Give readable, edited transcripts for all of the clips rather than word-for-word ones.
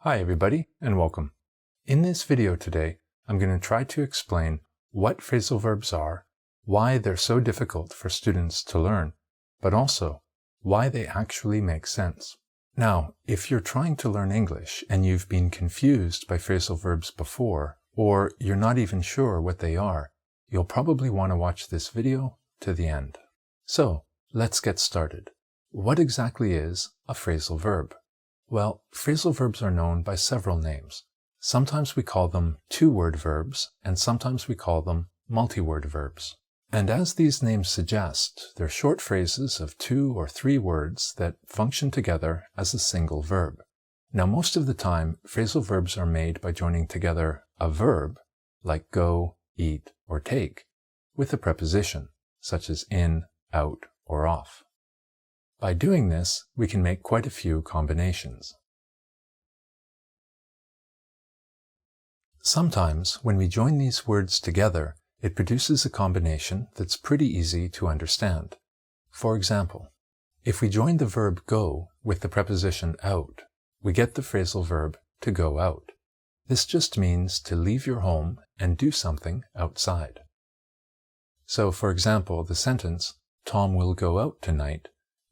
Hi everybody, and welcome. In this video today, I'm going to try to explain what phrasal verbs are, why they're so difficult for students to learn, but also why they actually make sense. Now, if you're trying to learn English and you've been confused by phrasal verbs before, or you're not even sure what they are, you'll probably want to watch this video to the end. So, let's get started. What exactly is a phrasal verb? Well, phrasal verbs are known by several names. Sometimes we call them two-word verbs, and sometimes we call them multi-word verbs. And as these names suggest, they're short phrases of 2 or 3 words that function together as a single verb. Now, most of the time, phrasal verbs are made by joining together a verb, like go, eat, or take, with a preposition, such as in, out, or off. By doing this, we can make quite a few combinations. Sometimes, when we join these words together, it produces a combination that's pretty easy to understand. For example, if we join the verb go with the preposition out, we get the phrasal verb to go out. This just means to leave your home and do something outside. So, for example, the sentence, Tom will go out tonight,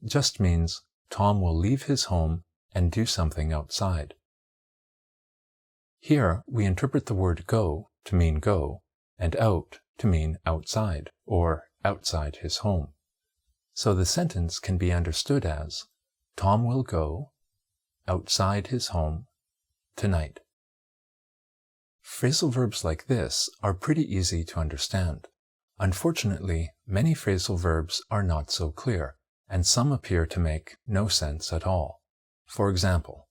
just means Tom will leave his home and do something outside. Here, we interpret the word go to mean go, and out to mean outside, or outside his home. So the sentence can be understood as, Tom will go outside his home tonight. Phrasal verbs like this are pretty easy to understand. Unfortunately, many phrasal verbs are not so clear, and some appear to make no sense at all. For example,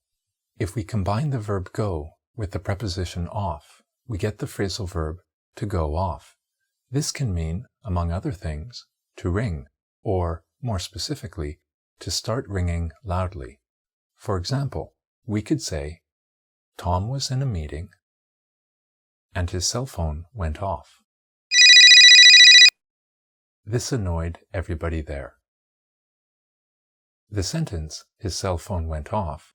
if we combine the verb go with the preposition off, we get the phrasal verb to go off. This can mean, among other things, to ring, or, more specifically, to start ringing loudly. For example, we could say, Tom was in a meeting, and his cell phone went off. This annoyed everybody there. The sentence, his cell phone went off,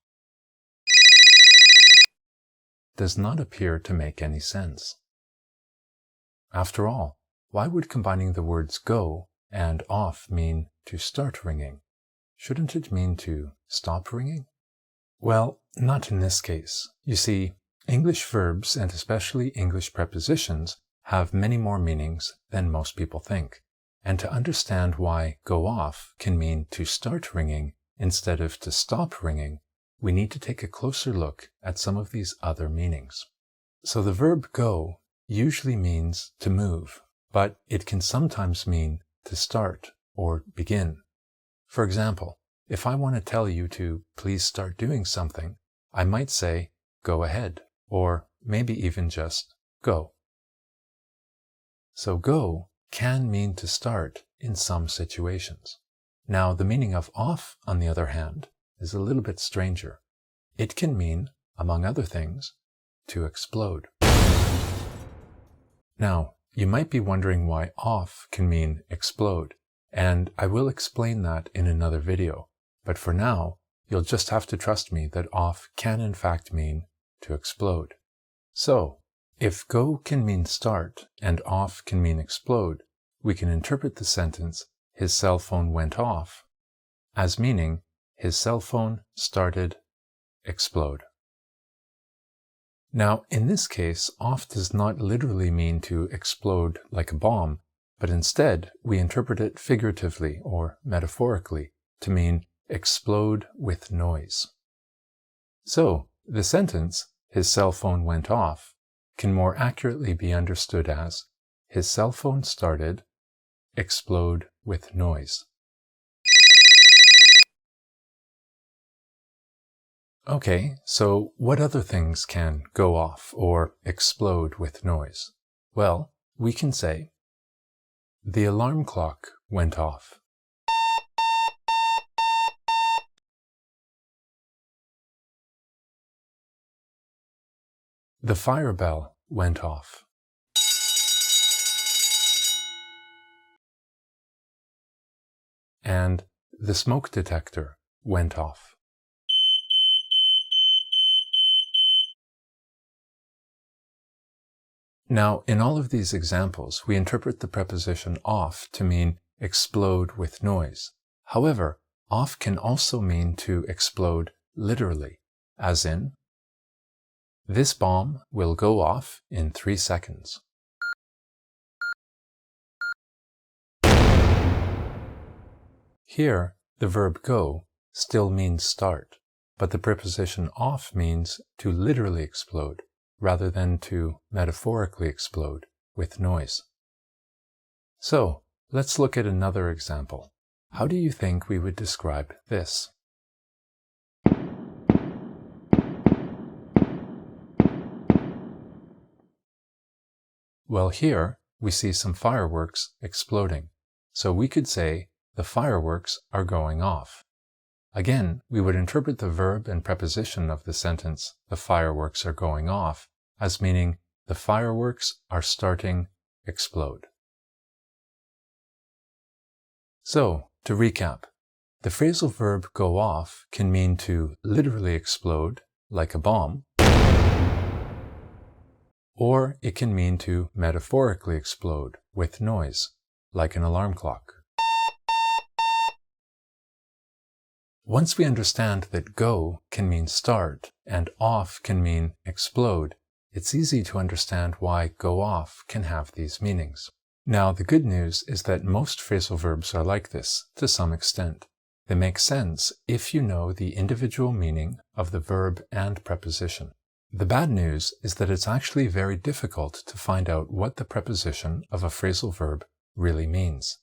does not appear to make any sense. After all, why would combining the words go and off mean to start ringing? Shouldn't it mean to stop ringing? Well, not in this case. You see, English verbs, and especially English prepositions, have many more meanings than most people think. And to understand why go off can mean to start ringing instead of to stop ringing, we need to take a closer look at some of these other meanings. So the verb go usually means to move, but it can sometimes mean to start or begin. For example, if I want to tell you to please start doing something, I might say go ahead, or maybe even just go. So go can mean to start in some situations. Now, the meaning of off, on the other hand, is a little bit stranger. It can mean, among other things, to explode. Now, you might be wondering why off can mean explode, and I will explain that in another video. But for now, you'll just have to trust me that off can in fact mean to explode. So, if go can mean start and off can mean explode, we can interpret the sentence, his cell phone went off, as meaning his cell phone started explode. Now, in this case, off does not literally mean to explode like a bomb, but instead we interpret it figuratively or metaphorically to mean explode with noise. So, the sentence, his cell phone went off, can more accurately be understood as, his cell phone started explode with noise. Okay, so what other things can go off or explode with noise? Well, we can say, the alarm clock went off. The fire bell went off. And the smoke detector went off. Now, in all of these examples, we interpret the preposition off to mean explode with noise. However, off can also mean to explode literally, as in, this bomb will go off in 3 seconds. Here, the verb go still means start, but the preposition off means to literally explode, rather than to metaphorically explode with noise. So, let's look at another example. How do you think we would describe this? Well, here we see some fireworks exploding, so we could say the fireworks are going off. Again, we would interpret the verb and preposition of the sentence, the fireworks are going off, as meaning the fireworks are starting explode. So, to recap, the phrasal verb go off can mean to literally explode, like a bomb, or it can mean to metaphorically explode with noise, like an alarm clock. Once we understand that go can mean start and off can mean explode, it's easy to understand why go off can have these meanings. Now, the good news is that most phrasal verbs are like this, to some extent. They make sense if you know the individual meaning of the verb and preposition. The bad news is that it's actually very difficult to find out what the preposition of a phrasal verb really means.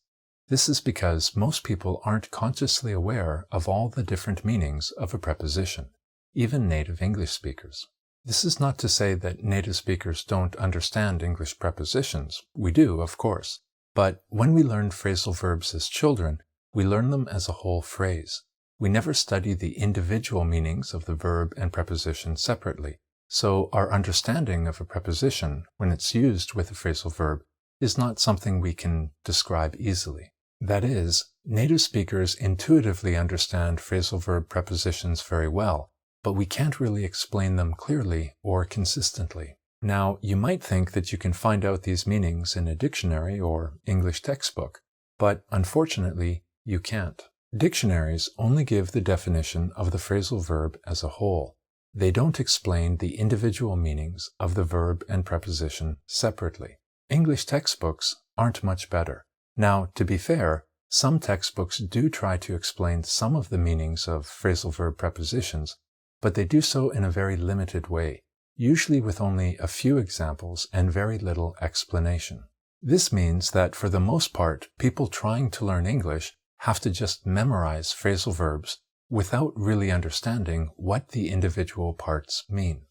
This is because most people aren't consciously aware of all the different meanings of a preposition, even native English speakers. This is not to say that native speakers don't understand English prepositions. We do, of course. But when we learn phrasal verbs as children, we learn them as a whole phrase. We never study the individual meanings of the verb and preposition separately. So our understanding of a preposition, when it's used with a phrasal verb, is not something we can describe easily. That is, native speakers intuitively understand phrasal verb prepositions very well, but we can't really explain them clearly or consistently. Now, you might think that you can find out these meanings in a dictionary or English textbook, but unfortunately, you can't. Dictionaries only give the definition of the phrasal verb as a whole. They don't explain the individual meanings of the verb and preposition separately. English textbooks aren't much better. Now, to be fair, some textbooks do try to explain some of the meanings of phrasal verb prepositions, but they do so in a very limited way, usually with only a few examples and very little explanation. This means that for the most part, people trying to learn English have to just memorize phrasal verbs without really understanding what the individual parts mean.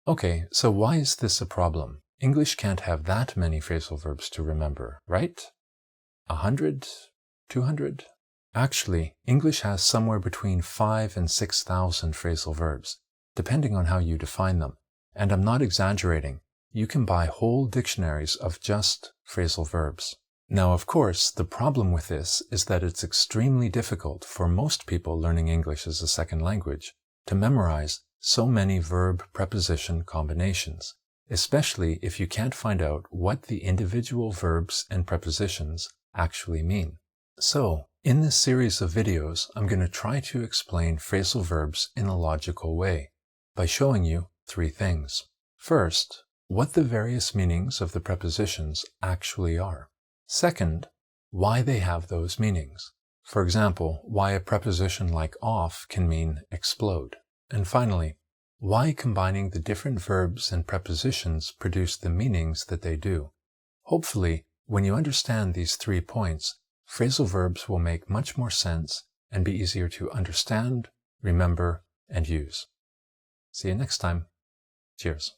Okay, so why is this a problem? English can't have that many phrasal verbs to remember, right? 100? 200? Actually, English has somewhere between 5,000 and 6,000 phrasal verbs, depending on how you define them. And I'm not exaggerating. You can buy whole dictionaries of just phrasal verbs. Now, of course, the problem with this is that it's extremely difficult for most people learning English as a second language to memorize so many verb-preposition combinations, especially if you can't find out what the individual verbs and prepositions actually mean. So, in this series of videos, I'm going to try to explain phrasal verbs in a logical way by showing you 3 things. First, what the various meanings of the prepositions actually are. Second, why they have those meanings. For example, why a preposition like off can mean explode. And finally, why combining the different verbs and prepositions produce the meanings that they do. Hopefully, when you understand these 3 points, phrasal verbs will make much more sense and be easier to understand, remember, and use. See you next time. Cheers.